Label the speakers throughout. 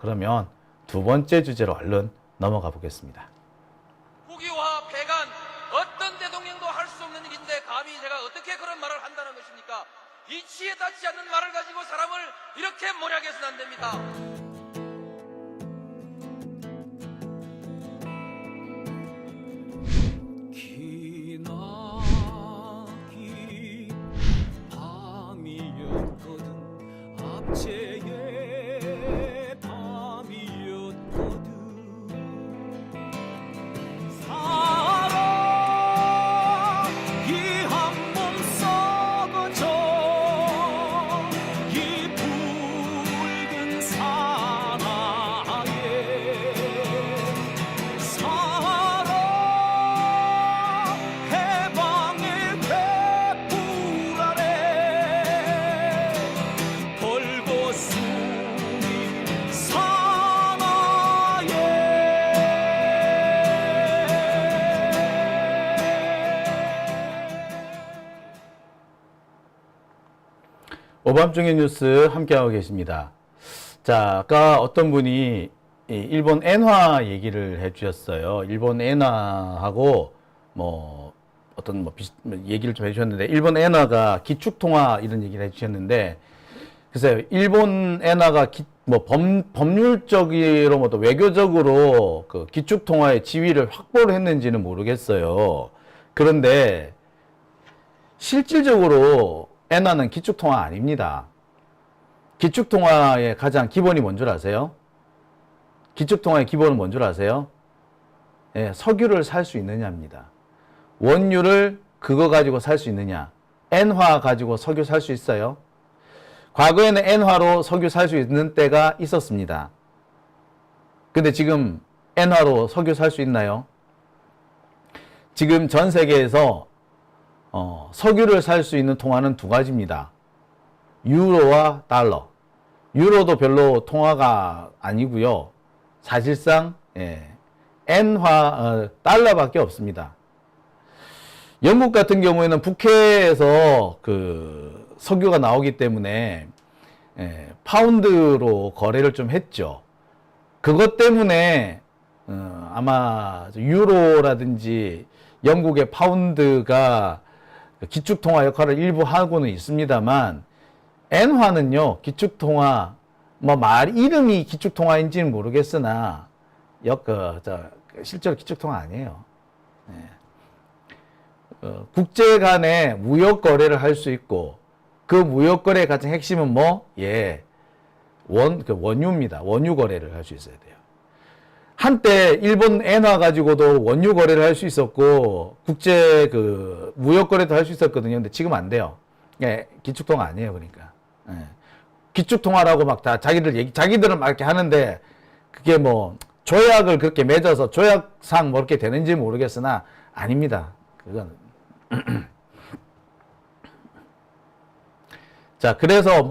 Speaker 1: 그러면 두 번째 주제로 얼른 넘어가 보겠습니다.
Speaker 2: 국유화 폐간 어떤 대통령도 할 수 없는 일인데 감히 제가 어떻게 그런 말을 한다는 것입니까? 이치에 닿지 않는 말을 가지고 사람을 이렇게 몰아가서는 안 됩니다.
Speaker 3: 기나긴 밤이었거든 압제의 밤이었거든 사랑이 한 몸 썩어져 이 붉은 사나에 사랑 해방의 횃불 아래 벌거숭이
Speaker 1: 오밤중의 뉴스 함께하고 계십니다. 자, 아까 어떤 분이 이 일본 엔화 얘기를 해주셨어요. 일본 엔화하고 뭐 어떤 얘기를 좀 해주셨는데, 일본 엔화가 기축통화 이런 얘기를 해주셨는데, 글쎄요, 일본 엔화가 법률적으로 뭐 또 외교적으로 그 기축통화의 지위를 확보를 했는지는 모르겠어요. 그런데 실질적으로 엔화는 기축통화 아닙니다. 기축통화의 가장 기본이 뭔 줄 아세요? 기축통화의 기본은 뭔 줄 아세요? 예, 석유를 살 수 있느냐입니다. 원유를 그거 가지고 살 수 있느냐? 엔화 가지고 석유 살 수 있어요? 과거에는 엔화로 석유 살 수 있는 때가 있었습니다. 근데 지금 엔화로 석유 살 수 있나요? 지금 전 세계에서 석유를 살 수 있는 통화는 두 가지입니다. 유로와 달러. 유로도 별로 통화가 아니고요. 사실상 엔화, 달러밖에 없습니다. 영국 같은 경우에는 북해에서 그 석유가 나오기 때문에 파운드로 거래를 좀 했죠. 그것 때문에 아마 유로라든지 영국의 파운드가 기축통화 역할을 일부 하고는 있습니다만, 엔화는요, 기축통화, 이름이 기축통화인지는 모르겠으나, 실제로 기축통화 아니에요. 국제 간에 무역 거래를 할 수 있고, 그 무역 거래의 가장 핵심은 원유입니다. 원유 거래를 할 수 있어야 돼요. 한때 일본 엔화 가지고도 원유 거래를 할 수 있었고, 국제 무역 거래도 할 수 있었거든요. 근데 지금 안 돼요. 기축통화 아니에요. 그러니까. 기축통화라고 막 다 자기들은 막 이렇게 하는데, 그게 조약을 그렇게 맺어서 조약상 이렇게 되는지 모르겠으나, 아닙니다. 그건. 자, 그래서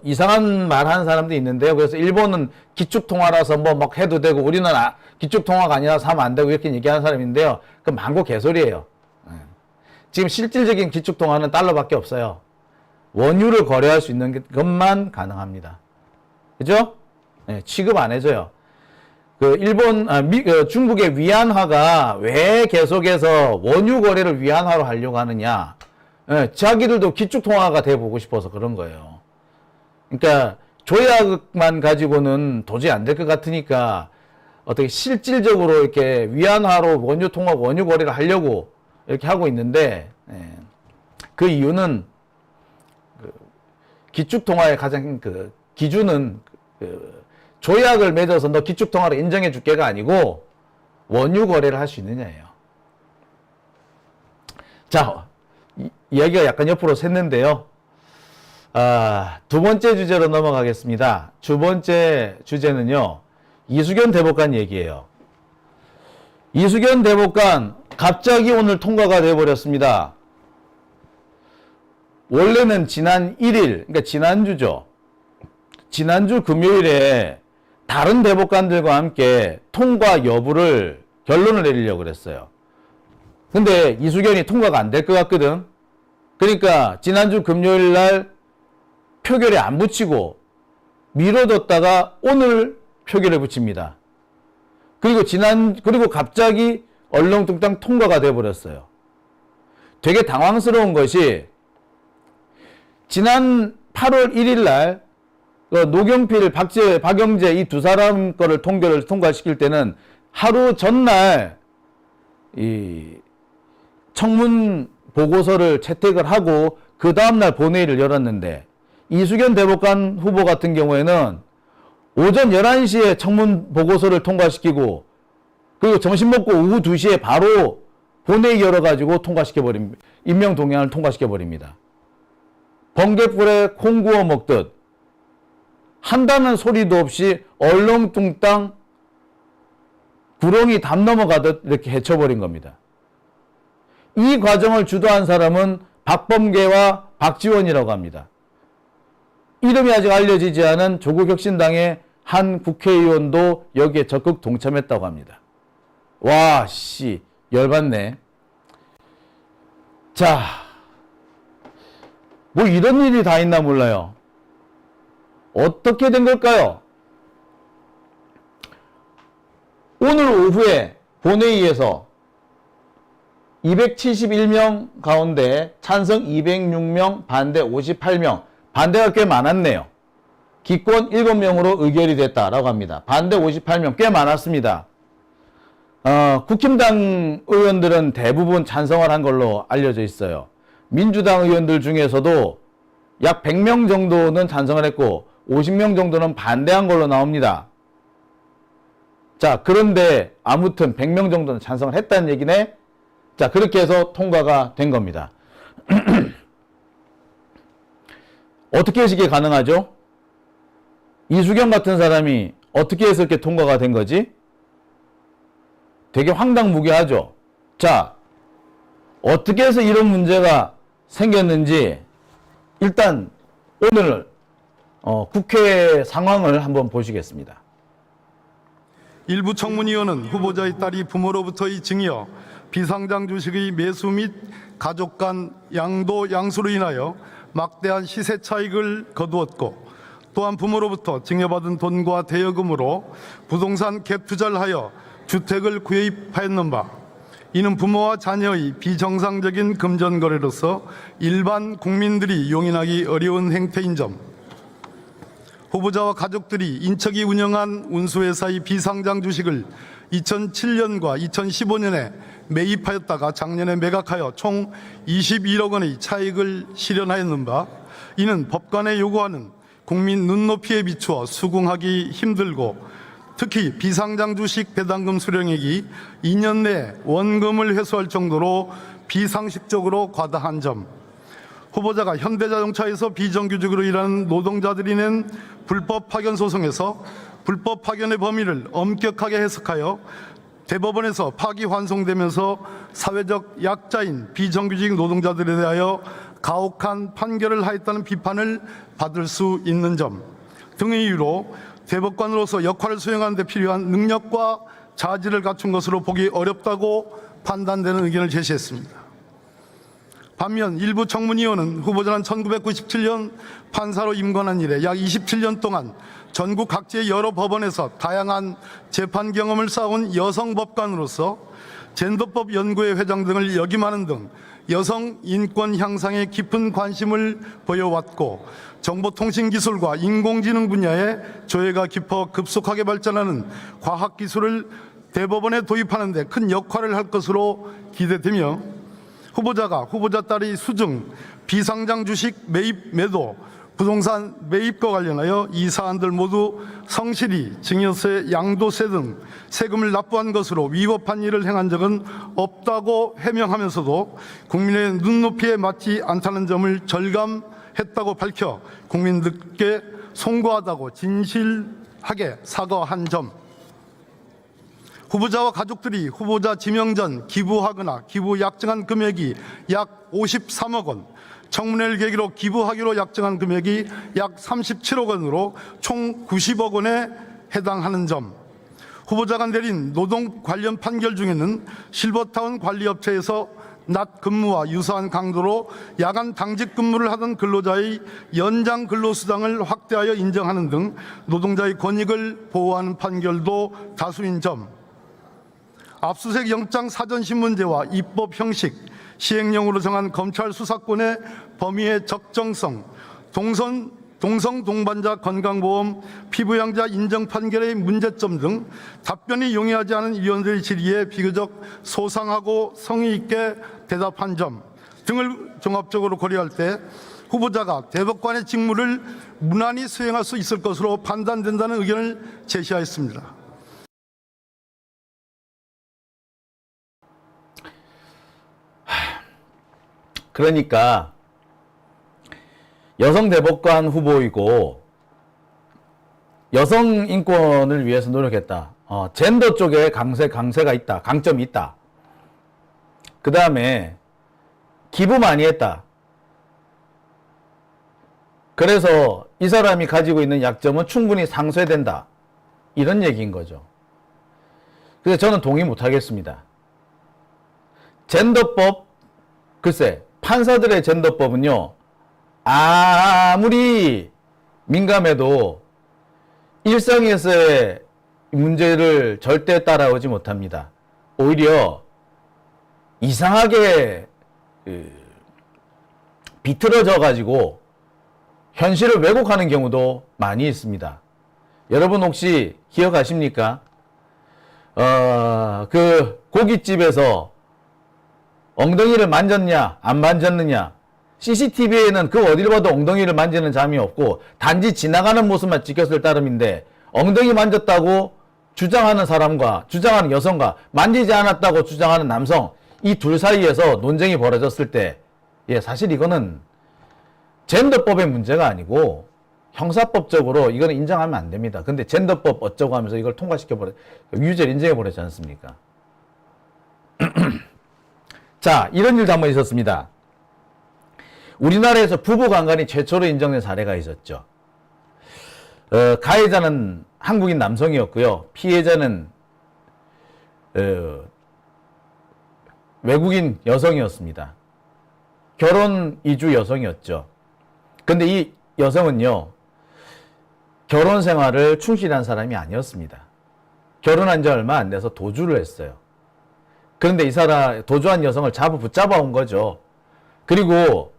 Speaker 1: 이상한 말 하는 사람도 있는데요. 그래서 일본은 기축통화라서 막 해도 되고, 우리는 기축통화가 아니라서 하면 안 되고, 이렇게 얘기하는 사람인데요. 그건 망고 개소리예요. 지금 실질적인 기축통화는 달러밖에 없어요. 원유를 거래할 수 있는 것만 가능합니다. 그죠? 취급 안 해줘요. 중국의 위안화가 왜 계속해서 원유 거래를 위안화로 하려고 하느냐. 자기들도 기축통화가 돼보고 싶어서 그런 거예요. 그러니까 조약만 가지고는 도저히 안 될 것 같으니까 어떻게 실질적으로 이렇게 위안화로 원유 거래를 하려고 이렇게 하고 있는데, 그 이유는 기축통화의 가장 기준은 조약을 맺어서 너 기축통화로 인정해 줄게가 아니고 원유 거래를 할 수 있느냐예요. 자, 이야기가 약간 옆으로 샜는데요. 두 번째 주제로 넘어가겠습니다. 두 번째 주제는요, 이수견 대법관 얘기예요. 이수견 대법관 갑자기 오늘 통과가 되어버렸습니다. 원래는 지난 1일, 그러니까 지난주죠. 지난주 금요일에 다른 대법관들과 함께 통과 여부를 결론을 내리려고 그랬어요. 근데 이수견이 통과가 안 될 것 같거든. 그러니까 지난주 금요일 날 표결에 안 붙이고 미뤄뒀다가 오늘 표결에 붙입니다. 그리고 갑자기 얼렁뚱땅 통과가 돼버렸어요. 되게 당황스러운 것이 지난 8월 1일 날 노경필, 박영재 이 두 사람 거를 통과시킬 때는 하루 전날 이 청문 보고서를 채택을 하고 그 다음날 본회의를 열었는데 이수견 대법관 후보 같은 경우에는 오전 11시에 청문 보고서를 통과시키고 그리고 점심 먹고 오후 2시에 바로 본회의 열어가지고 통과시켜버립니다. 임명 동향을 통과시켜버립니다. 번개불에 콩 구워 먹듯 한다는 소리도 없이 얼렁뚱땅 구렁이 담 넘어가듯 이렇게 헤쳐버린 겁니다. 이 과정을 주도한 사람은 박범계와 박지원이라고 합니다. 이름이 아직 알려지지 않은 조국혁신당의 한 국회의원도 여기에 적극 동참했다고 합니다. 와, 씨, 열받네. 자, 뭐 이런 일이 다 있나 몰라요. 어떻게 된 걸까요? 오늘 오후에 본회의에서 271명 가운데 찬성 206명, 반대 58명, 반대가 꽤 많았네요. 기권 7명으로 의결이 됐다라고 합니다. 반대 58명, 꽤 많았습니다. 국힘당 의원들은 대부분 찬성을 한 걸로 알려져 있어요. 민주당 의원들 중에서도 약 100명 정도는 찬성을 했고 50명 정도는 반대한 걸로 나옵니다. 자, 그런데 아무튼 100명 정도는 찬성을 했다는 얘기네. 자, 그렇게 해서 통과가 된 겁니다. 어떻게 해서 이게 가능하죠? 이수경 같은 사람이 어떻게 해서 이렇게 통과가 된 거지? 되게 황당무계하죠. 자, 어떻게 해서 이런 문제가 생겼는지 일단 오늘 국회 상황을 한번 보시겠습니다.
Speaker 4: 일부 청문위원은 후보자의 딸이 부모로부터의 증여, 비상장 주식의 매수 및 가족 간 양도 양수로 인하여 막대한 시세 차익을 거두었고 또한 부모로부터 증여받은 돈과 대여금으로 부동산 갭 투자를 하여 주택을 구입하였는 바 이는 부모와 자녀의 비정상적인 금전 거래로서 일반 국민들이 용인하기 어려운 행태인 점, 후보자와 가족들이 인척이 운영한 운수회사의 비상장 주식을 2007년과 2015년에 매입하였다가 작년에 매각하여 총 21억 원의 차익을 실현하였는 바 이는 법관에 요구하는 국민 눈높이에 비추어 수긍하기 힘들고 특히 비상장 주식 배당금 수령액이 2년 내에 원금을 회수할 정도로 비상식적으로 과다한 점, 후보자가 현대자동차에서 비정규직으로 일하는 노동자들이 낸 불법 파견 소송에서 불법 파견의 범위를 엄격하게 해석하여 대법원에서 파기환송되면서 사회적 약자인 비정규직 노동자들에 대하여 가혹한 판결을 하였다는 비판을 받을 수 있는 점 등의 이유로 대법관으로서 역할을 수행하는 데 필요한 능력과 자질을 갖춘 것으로 보기 어렵다고 판단되는 의견을 제시했습니다. 반면 일부 청문위원은 후보자는 1997년 판사로 임관한 이래 약 27년 동안 전국 각지의 여러 법원에서 다양한 재판 경험을 쌓아온 여성 법관으로서 젠더법 연구회 회장 등을 역임하는 등 여성 인권 향상에 깊은 관심을 보여왔고 정보통신기술과 인공지능 분야의 조예가 깊어 급속하게 발전하는 과학기술을 대법원에 도입하는 데 큰 역할을 할 것으로 기대되며 후보자가 후보자 딸의 수증, 비상장 주식 매입 매도, 부동산 매입과 관련하여 이 사안들 모두 성실히 증여세, 양도세 등 세금을 납부한 것으로 위법한 일을 행한 적은 없다고 해명하면서도 국민의 눈높이에 맞지 않다는 점을 절감했다고 밝혀 국민들께 송구하다고 진실하게 사과한 점, 후보자와 가족들이 후보자 지명 전 기부하거나 기부 약정한 금액이 약 53억 원, 청문회를 계기로 기부하기로 약정한 금액이 약 37억 원으로 총 90억 원에 해당하는 점, 후보자가 내린 노동 관련 판결 중에는 실버타운 관리업체에서 낮 근무와 유사한 강도로 야간 당직 근무를 하던 근로자의 연장 근로수당을 확대하여 인정하는 등 노동자의 권익을 보호하는 판결도 다수인 점, 압수수색 영장 사전신문제와 입법 형식, 시행령으로 정한 검찰 수사권의 범위의 적정성, 동성 동반자 건강보험 피부양자 인정 판결의 문제점 등 답변이 용이하지 않은 위원들의 질의에 비교적 소상하고 성의 있게 대답한 점 등을 종합적으로 고려할 때 후보자가 대법관의 직무를 무난히 수행할 수 있을 것으로 판단된다는 의견을 제시하였습니다.
Speaker 1: 그러니까 여성 대법관 후보이고 여성 인권을 위해서 노력했다. 젠더 쪽에 강세가 있다. 강점이 있다. 그 다음에 기부 많이 했다. 그래서 이 사람이 가지고 있는 약점은 충분히 상쇄된다. 이런 얘기인 거죠. 그래서 저는 동의 못 하겠습니다. 젠더법, 글쎄, 판사들의 젠더법은요, 아무리 민감해도 일상에서의 문제를 절대 따라오지 못합니다. 오히려 이상하게 비틀어져 가지고 현실을 왜곡하는 경우도 많이 있습니다. 여러분 혹시 기억하십니까? 그 고깃집에서 엉덩이를 만졌냐 안 만졌느냐, CCTV에는 그 어딜 봐도 엉덩이를 만지는 장면이 없고 단지 지나가는 모습만 찍혔을 따름인데, 엉덩이 만졌다고 주장하는 사람과 주장하는 여성과 만지지 않았다고 주장하는 남성, 이 둘 사이에서 논쟁이 벌어졌을 때, 사실 이거는 젠더법의 문제가 아니고 형사법적으로 이거는 인정하면 안 됩니다. 근데 젠더법 어쩌고 하면서 이걸 유죄를 인정해 버렸지 않습니까? 자, 이런 일도 한번 있었습니다. 우리나라에서 부부간간이 최초로 인정된 사례가 있었죠. 가해자는 한국인 남성이었고요. 피해자는 외국인 여성이었습니다. 결혼 이주 여성이었죠. 근데 이 여성은요, 결혼 생활을 충실한 사람이 아니었습니다. 결혼한 지 얼마 안 돼서 도주를 했어요. 그런데 이 사람, 도주한 여성을 붙잡아 온 거죠. 그리고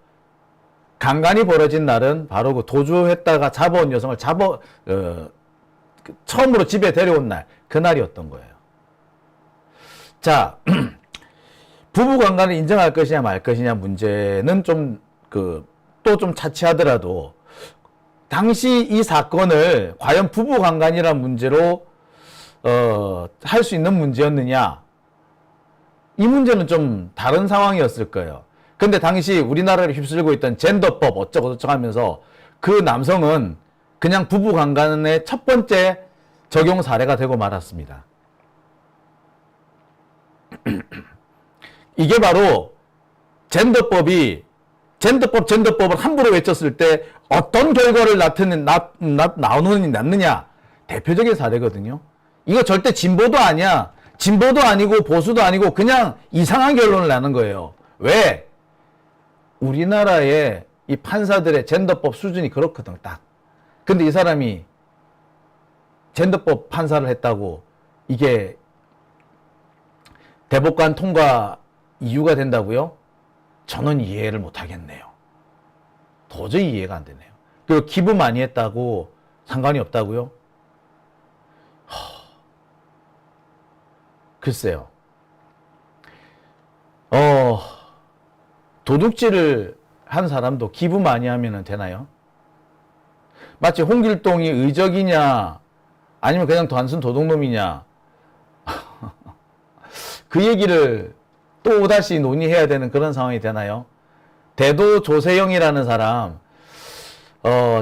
Speaker 1: 강간이 벌어진 날은 바로 그 도주했다가 잡아온 여성을 처음으로 집에 데려온 날, 그날이었던 거예요. 자, 부부 강간을 인정할 것이냐 말 것이냐 문제는 또 좀 차치하더라도, 당시 이 사건을 과연 부부 강간이라는 문제로 할 수 있는 문제였느냐, 이 문제는 좀 다른 상황이었을 거예요. 근데 당시 우리나라를 휩쓸고 있던 젠더법 어쩌고저쩌고 하면서 그 남성은 그냥 부부 강간의 첫 번째 적용 사례가 되고 말았습니다. 이게 바로 젠더법을 함부로 외쳤을 때 어떤 결과를 낳느냐 대표적인 사례거든요. 이거 절대 진보도 아니야. 진보도 아니고 보수도 아니고 그냥 이상한 결론을 내는 거예요. 왜? 우리나라의 이 판사들의 젠더법 수준이 그렇거든, 딱. 근데 이 사람이 젠더법 판사를 했다고 이게 대법관 통과 이유가 된다고요? 저는 이해를 못 하겠네요. 도저히 이해가 안 되네요. 그리고 기부 많이 했다고 상관이 없다고요? 글쎄요. 도둑질을 한 사람도 기부 많이 하면 되나요? 마치 홍길동이 의적이냐 아니면 그냥 단순 도둑놈이냐 그 얘기를 또다시 논의해야 되는 그런 상황이 되나요? 대도 조세영이라는 사람,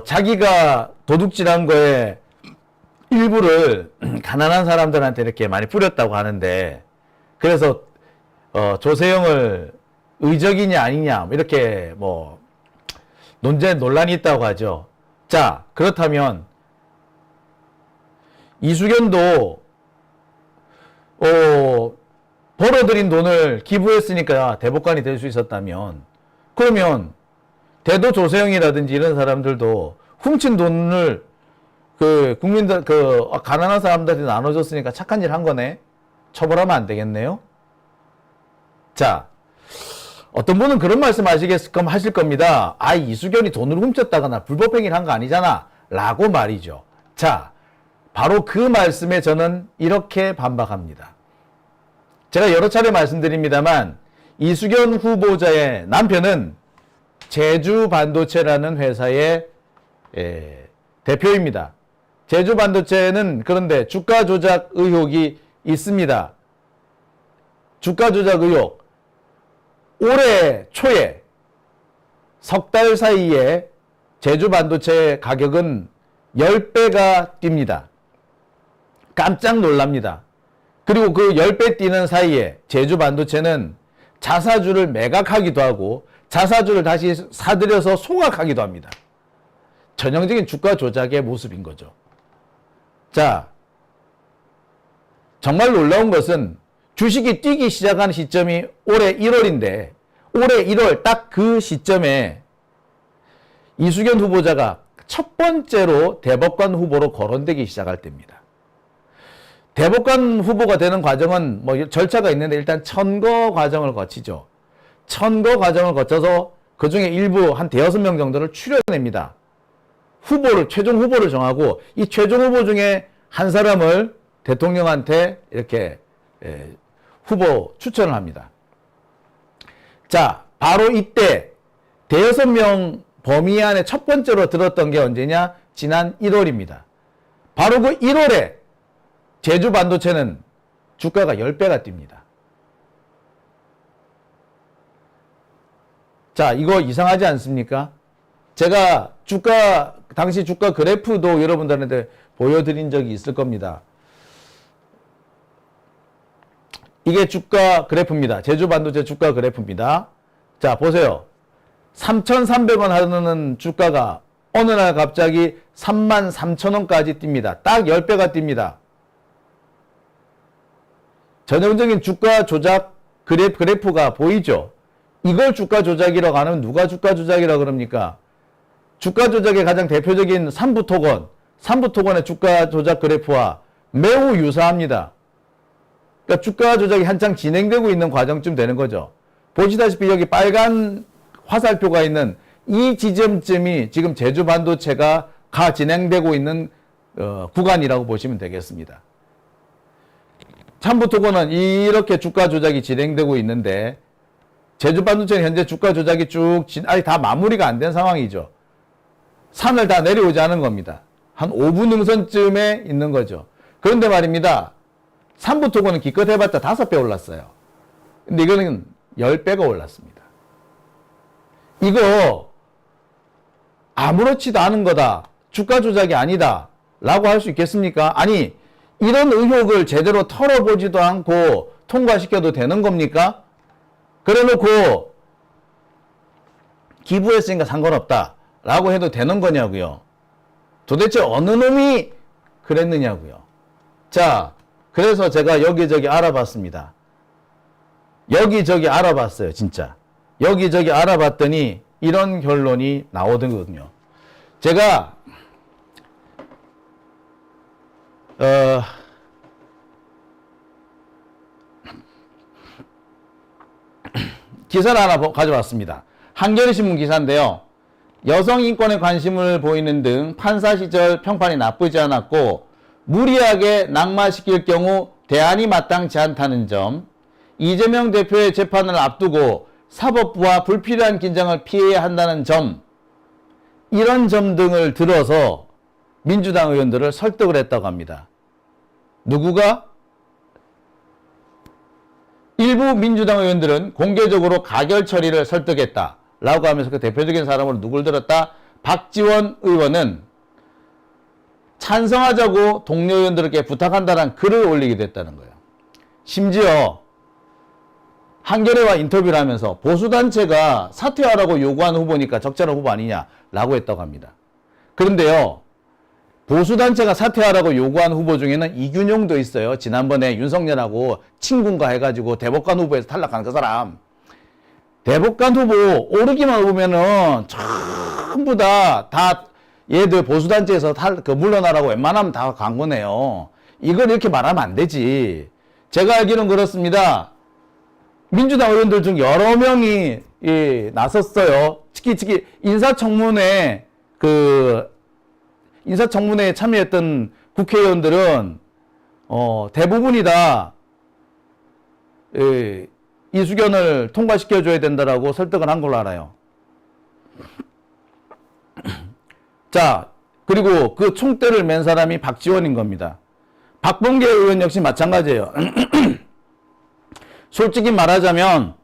Speaker 1: 자기가 도둑질한 거에 일부를 가난한 사람들한테 이렇게 많이 뿌렸다고 하는데, 그래서 조세영을 의적이냐 아니냐 이렇게 논란이 있다고 하죠. 자, 그렇다면 이수견도 벌어들인 돈을 기부했으니까 대법관이 될 수 있었다면, 그러면 대도 조세형이라든지 이런 사람들도 훔친 돈을 그 국민들, 그 가난한 사람들한테 나눠줬으니까 착한 일 한 거네? 처벌하면 안 되겠네요? 자, 어떤 분은 그런 말씀 하실 겁니다. 아, 이수견이 돈을 훔쳤다거나 불법행위를 한 거 아니잖아. 라고 말이죠. 자, 바로 그 말씀에 저는 이렇게 반박합니다. 제가 여러 차례 말씀드립니다만, 이수견 후보자의 남편은 제주반도체라는 회사의 대표입니다. 제주반도체는 그런데 주가 조작 의혹이 있습니다. 주가 조작 의혹. 올해 초에 석 달 사이에 제주반도체 가격은 10배가 뜁니다. 깜짝 놀랍니다. 그리고 그 10배 뛰는 사이에 제주반도체는 자사주를 매각하기도 하고 자사주를 다시 사들여서 소각하기도 합니다. 전형적인 주가 조작의 모습인 거죠. 자, 정말 놀라운 것은 주식이 뛰기 시작한 시점이 올해 1월인데 올해 1월 딱 그 시점에 이수견 후보자가 첫 번째로 대법관 후보로 거론되기 시작할 때입니다. 대법관 후보가 되는 과정은 뭐 절차가 있는데 일단 천거 과정을 거치죠. 천거 과정을 거쳐서 그 중에 일부 한 대여섯 명 정도를 추려냅니다. 최종 후보를 정하고 이 최종 후보 중에 한 사람을 대통령한테 이렇게 후보 추천을 합니다. 자, 바로 이때 대여섯 명 범위 안에 첫 번째로 들었던 게 언제냐? 지난 1월입니다. 바로 그 1월에 제주 반도체는 주가가 10배가 뜁니다. 자, 이거 이상하지 않습니까? 제가 당시 주가 그래프도 여러분들한테 보여드린 적이 있을 겁니다. 이게 주가 그래프입니다. 제주 반도체 주가 그래프입니다. 자, 보세요. 3,300원 하는 주가가 어느 날 갑자기 33,000원까지 뜁니다. 딱 10배가 뜁니다. 전형적인 주가 조작 그래프가 보이죠? 이걸 주가 조작이라고 하면 누가 주가 조작이라고 그럽니까? 주가 조작의 가장 대표적인 삼부토건의 주가 조작 그래프와 매우 유사합니다. 그러니까 주가 조작이 한창 진행되고 있는 과정쯤 되는 거죠. 보시다시피 여기 빨간 화살표가 있는 이 지점쯤이 지금 제주 반도체가 진행되고 있는 구간이라고 보시면 되겠습니다. 삼부토건은 이렇게 주가 조작이 진행되고 있는데 제주 반도체는 현재 주가 조작이 아직 다 마무리가 안 된 상황이죠. 산을 다 내려오지 않은 겁니다. 한 5분 능선쯤에 있는 거죠. 그런데 말입니다. 삼부토건은 기껏 해봤자 5배 올랐어요. 근데 이거는 10배가 올랐습니다. 이거 아무렇지도 않은 거다. 주가 조작이 아니다. 라고 할 수 있겠습니까? 아니, 이런 의혹을 제대로 털어보지도 않고 통과시켜도 되는 겁니까? 그래 놓고 기부했으니까 상관없다. 라고 해도 되는 거냐고요. 도대체 어느 놈이 그랬느냐고요. 자, 그래서 제가 여기저기 알아봤습니다. 여기저기 알아봤어요, 진짜. 여기저기 알아봤더니 이런 결론이 나오거든요. 제가 기사를 하나 가져왔습니다. 한겨레신문 기사인데요. 여성 인권에 관심을 보이는 등 판사 시절 평판이 나쁘지 않았고 무리하게 낙마시킬 경우 대안이 마땅치 않다는 점, 이재명 대표의 재판을 앞두고 사법부와 불필요한 긴장을 피해야 한다는 점, 이런 점 등을 들어서 민주당 의원들을 설득을 했다고 합니다. 누구가? 일부 민주당 의원들은 공개적으로 가결 처리를 설득했다 라고 하면서 그 대표적인 사람으로 누굴 들었다? 박지원 의원은 찬성하자고 동료 의원들에게 부탁한다는 글을 올리기도 했다는 거예요. 심지어 한겨레와 인터뷰를 하면서 보수단체가 사퇴하라고 요구하는 후보니까 적절한 후보 아니냐라고 했다고 합니다. 그런데요, 보수단체가 사퇴하라고 요구한 후보 중에는 이균용도 있어요. 지난번에 윤석열하고 친군가 해가지고 대법관 후보에서 탈락한 그 사람. 대법관 후보 오르기만 오르면은 전부 다 얘들 보수단체에서 물러나라고 웬만하면 다 간 거네요. 이걸 이렇게 말하면 안 되지. 제가 알기로는 그렇습니다. 민주당 의원들 중 여러 명이 나섰어요. 특히 인사청문회에 참여했던 국회의원들은 대부분이 다 이수견을 통과시켜줘야 된다라고 설득을 한 걸로 알아요. 자, 그리고 그 총대를 맨 사람이 박지원인 겁니다. 박범계 의원 역시 마찬가지예요. 솔직히 말하자면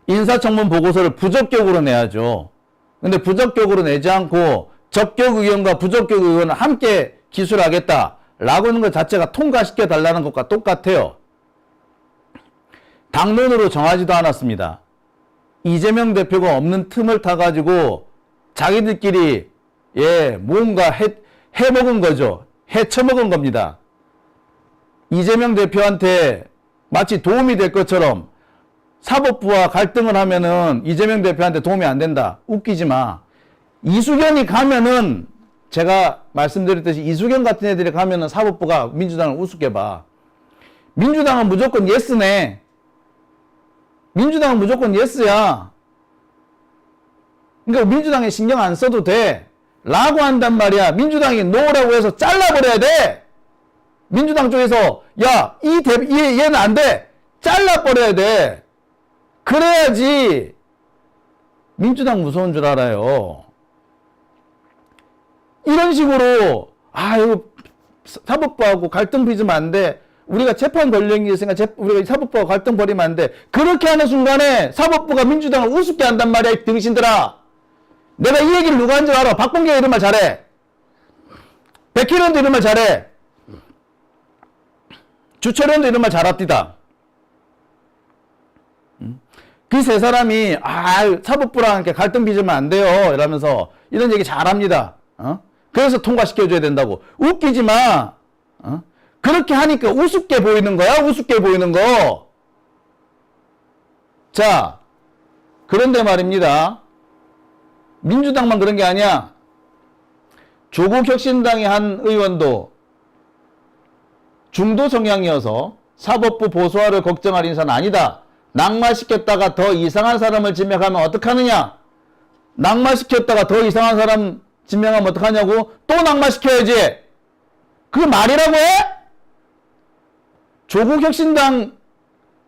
Speaker 1: 인사청문 보고서를 부적격으로 내야죠. 근데 부적격으로 내지 않고 적격 의원과 부적격 의원을 함께 기술하겠다라고 하는 것 자체가 통과시켜 달라는 것과 똑같아요. 당론으로 정하지도 않았습니다. 이재명 대표가 없는 틈을 타가지고 자기들끼리 뭔가 해먹은 거죠. 해쳐먹은 겁니다. 이재명 대표한테 마치 도움이 될 것처럼 사법부와 갈등을 하면은 이재명 대표한테 도움이 안 된다. 웃기지 마. 이수견이 가면은 제가 말씀드렸듯이 이수견 같은 애들이 가면은 사법부가 민주당을 우습게 봐. 민주당은 무조건 예스네. 민주당은 무조건 예스야. 그러니까 민주당에 신경 안 써도 돼. 라고 한단 말이야. 민주당이 노라고 해서 잘라버려야 돼. 민주당 쪽에서 야, 얘는 안 돼. 잘라버려야 돼. 그래야지 민주당 무서운 줄 알아요. 이런 식으로 이거 사법부하고 갈등 빚으면 안 돼. 우리가 재판 걸린 게 있으니까 우리가 사법부하고 갈등 벌이면 안 돼. 그렇게 하는 순간에 사법부가 민주당을 우습게 한단 말이야, 이 등신들아. 내가 이 얘기를 누가 한 줄 알아? 박범계가 이런 말 잘해. 백희련도 이런 말 잘해. 주철현도 이런 말 잘합디다. 그 세 사람이 사법부랑 이렇게 갈등 빚으면 안 돼요 이러면서 이런 얘기 잘합니다. 그래서 통과시켜줘야 된다고. 웃기지 마. 그렇게 하니까 우습게 보이는 거야. 우습게 보이는 거. 자, 그런데 말입니다. 민주당만 그런 게 아니야. 조국혁신당의 한 의원도 중도 성향이어서 사법부 보수화를 걱정할 인사는 아니다. 낙마시켰다가 더 이상한 사람을 지명하면 어떡하느냐? 낙마시켰다가 더 이상한 사람 지명하면 어떡하냐고? 또 낙마시켜야지. 그게 말이라고 해? 조국혁신당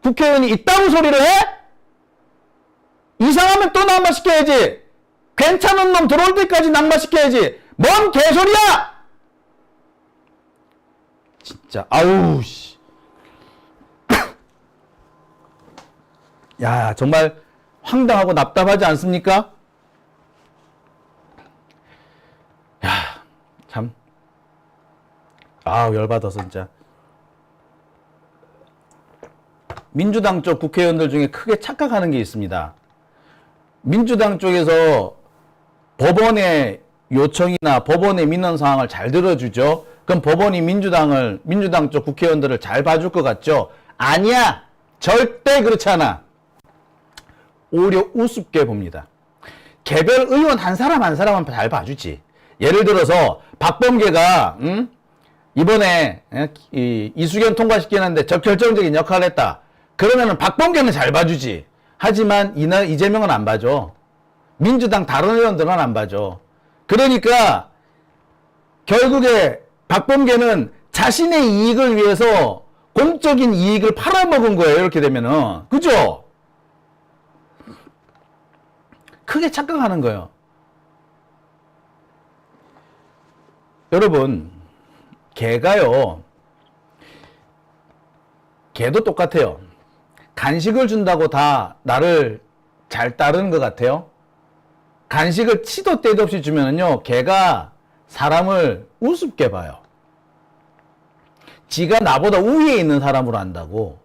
Speaker 1: 국회의원이 있다고 소리를 해? 이상하면 또 낙마시켜야지. 괜찮은 놈 들어올 때까지 낙마시켜야지. 뭔 개소리야! 진짜 아우 씨. 야, 정말 황당하고 납답하지 않습니까? 야, 참. 열받아서 진짜. 민주당 쪽 국회의원들 중에 크게 착각하는 게 있습니다. 민주당 쪽에서 법원의 요청이나 법원의 민원 사항을 잘 들어주죠. 그럼 법원이 민주당 쪽 국회의원들을 잘 봐줄 것 같죠? 아니야! 절대 그렇지 않아. 오히려 우습게 봅니다. 개별 의원 한 사람은 잘 봐주지. 예를 들어서 박범계가 이번에 이수견 통과시키는데 결정적인 역할을 했다. 그러면은 박범계는 잘 봐주지. 하지만 이재명은 안 봐줘. 민주당 다른 의원들은 안 봐줘. 그러니까 결국에 박범계는 자신의 이익을 위해서 공적인 이익을 팔아먹은 거예요. 이렇게 되면은. 그죠? 크게 착각하는 거예요. 여러분, 개도 똑같아요. 간식을 준다고 다 나를 잘 따르는 것 같아요. 간식을 치도 때도 없이 주면은요, 개가 사람을 우습게 봐요. 지가 나보다 우위에 있는 사람으로 한다고.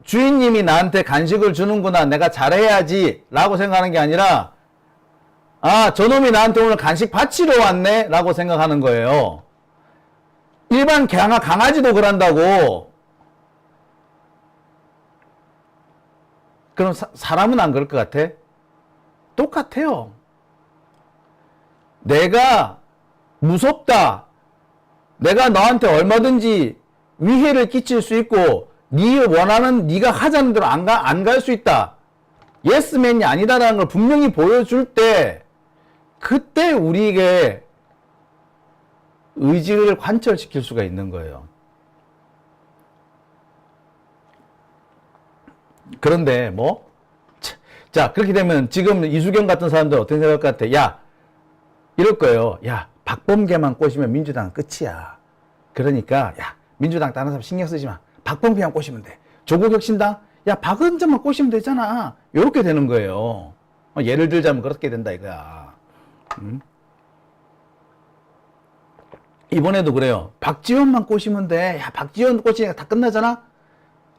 Speaker 1: 주인님이 나한테 간식을 주는구나, 내가 잘해야지 라고 생각하는 게 아니라 아, 저놈이 나한테 오늘 간식 바치러 왔네? 라고 생각하는 거예요. 일반 강아지도 그런다고. 그럼 사람은 안 그럴 것 같아? 똑같아요. 내가 무섭다. 내가 너한테 얼마든지 위해를 끼칠 수 있고 네 원하는 네가 하자는 대로 안 갈 수 있다. 예스맨이 아니다라는 걸 분명히 보여줄 때 그때 우리에게 의지를 관철시킬 수가 있는 거예요. 그런데 뭐? 자, 그렇게 되면 지금 이수경 같은 사람들 어떻게 생각할 것 같아? 야, 이럴 거예요. 야, 박범계만 꼬시면 민주당은 끝이야. 그러니까 야, 민주당 다른 사람 신경 쓰지 마. 박범계만 꼬시면 돼. 조국혁신당? 야, 박은정만 꼬시면 되잖아. 요렇게 되는 거예요. 예를 들자면 그렇게 된다 이거야. 이번에도 그래요. 박지원만 꼬시면 돼. 야, 박지원 꼬시니까 다 끝나잖아?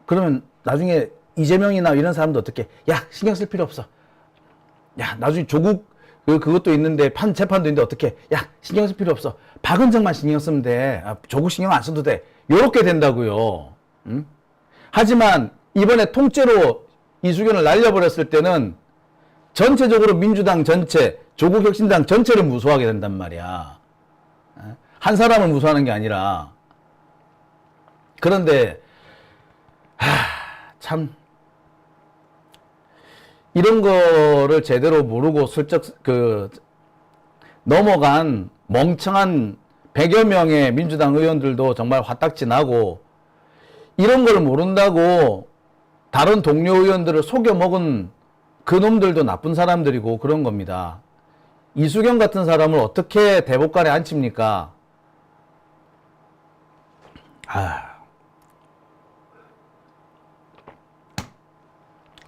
Speaker 1: 그러면 나중에 이재명이나 이런 사람도 어떻게, 야, 신경 쓸 필요 없어. 야, 나중에 조국, 그것도 있는데, 재판도 있는데 어떻게, 야, 신경 쓸 필요 없어. 박은정만 신경 쓰면 돼. 아, 조국 신경 안 써도 돼. 요렇게 된다고요. 하지만, 이번에 통째로 이수경을 날려버렸을 때는, 전체적으로 민주당 전체, 조국혁신당 전체를 무소하게 된단 말이야. 한 사람을 무소하는 게 아니라. 그런데, 참, 이런 거를 제대로 모르고 슬쩍, 넘어간 멍청한 100여 명의 민주당 의원들도 정말 화딱지 나고, 이런 걸 모른다고 다른 동료 의원들을 속여먹은 그 놈들도 나쁜 사람들이고 그런 겁니다. 이수경 같은 사람을 어떻게 대법관에 앉힙니까?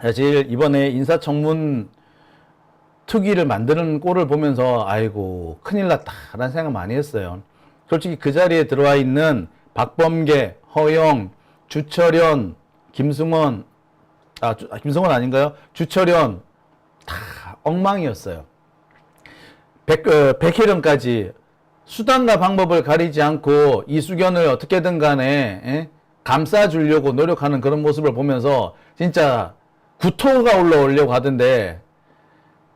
Speaker 1: 사실 이번에 인사청문 특위를 만드는 꼴을 보면서 아이고 큰일 났다라는 생각 많이 했어요. 솔직히 그 자리에 들어와 있는 박범계, 허영, 주철현, 김승원, 김승원 아닌가요? 주철현 다 엉망이었어요. 백혜련까지 수단과 방법을 가리지 않고 이수견을 어떻게든 간에 감싸주려고 노력하는 그런 모습을 보면서 진짜 구토가 올라오려고 하던데,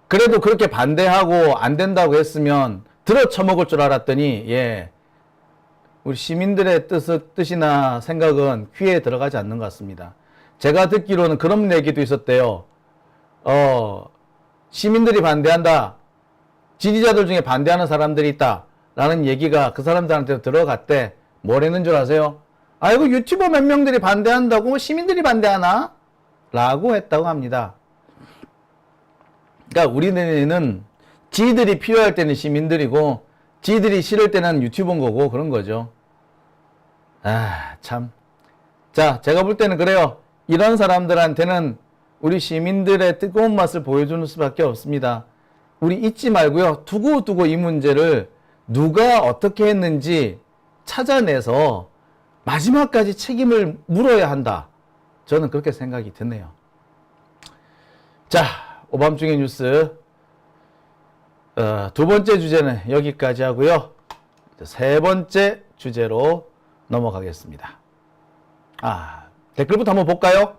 Speaker 1: 그래도 그렇게 반대하고 안 된다고 했으면 들어쳐먹을 줄 알았더니 우리 시민들의 뜻이나 생각은 귀에 들어가지 않는 것 같습니다. 제가 듣기로는 그런 얘기도 있었대요. 시민들이 반대한다. 지지자들 중에 반대하는 사람들이 있다. 라는 얘기가 그 사람들한테 들어갔대. 뭘 했는 줄 아세요? 아이고, 유튜버 몇 명들이 반대한다고 시민들이 반대하나? 라고 했다고 합니다. 그러니까 우리는 지들이 필요할 때는 시민들이고 지들이 싫을 때는 유튜버인 거고 그런 거죠. 참. 자, 제가 볼 때는 그래요. 이런 사람들한테는 우리 시민들의 뜨거운 맛을 보여주는 수밖에 없습니다. 우리 잊지 말고요. 두고두고 이 문제를 누가 어떻게 했는지 찾아내서 마지막까지 책임을 물어야 한다. 저는 그렇게 생각이 드네요. 자, 오밤중의 뉴스 두 번째 주제는 여기까지 하고요. 세 번째 주제로 넘어가겠습니다. 댓글부터 한번 볼까요?